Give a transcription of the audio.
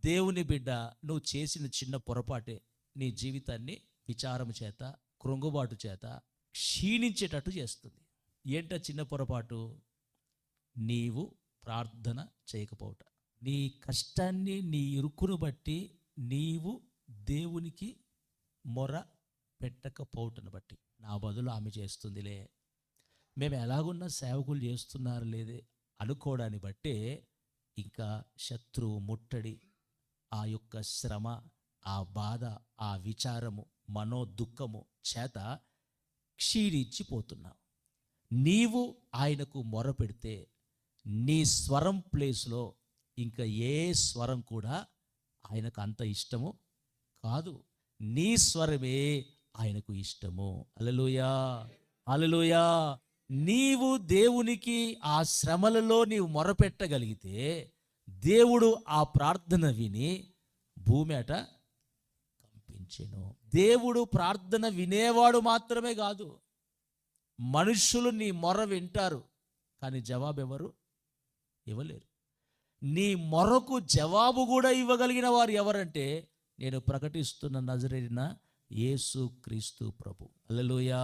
దేవుని బిడ్డ, నువ్వు చేసిన చిన్న పొరపాటే నీ జీవితాన్ని విచారం చేత, కృంగుబాటు చేత క్షీణించేటట్టు చేస్తుంది. ఏంట చిన్న పొరపాటు? నీవు ప్రార్థన చేయకపోవట. నీ కష్టాన్ని, నీ ఇరుకును బట్టి నీవు దేవునికి మొర పెట్టకపోవటను బట్టి. నా బదులు ఆమె చేస్తుందిలే, మేము ఎలాగున్నా సేవకులు చేస్తున్నారు లేదే అనుకోవడాన్ని బట్టే ఇంకా శత్రువు ముట్టడి, ఆ యొక్క శ్రమ, ఆ బాధ, ఆ విచారము, మనోదుఖము చేత క్షీణించిపోతున్నావు. నీవు ఆయనకు మొర పెడితే నీ స్వరం ప్లేస్లో ఇంకా ఏ స్వరం కూడా ఆయనకు అంత ఇష్టము కాదు. నీ స్వరమే ఆయనకు ఇష్టము. హల్లెలూయా, హల్లెలూయా. నీవు దేవునికి ఆ శ్రమలలో నీవు మొరపెట్టగలిగితే దేవుడు ఆ ప్రార్థన విని భూమి అట కంపించెను. దేవుడు ప్రార్థన వినేవాడు మాత్రమే కాదు, మనుషులు నీ మొర వింటారు, కానీ జవాబు ఎవరు ఇవ్వలేరు. నీ మొరకు జవాబు కూడా ఇవ్వగలిగిన వారు ఎవరంటే నేను ప్రకటిస్తున్న నజరేయుడైన యేసు క్రీస్తు ప్రభు. హల్లెలూయా.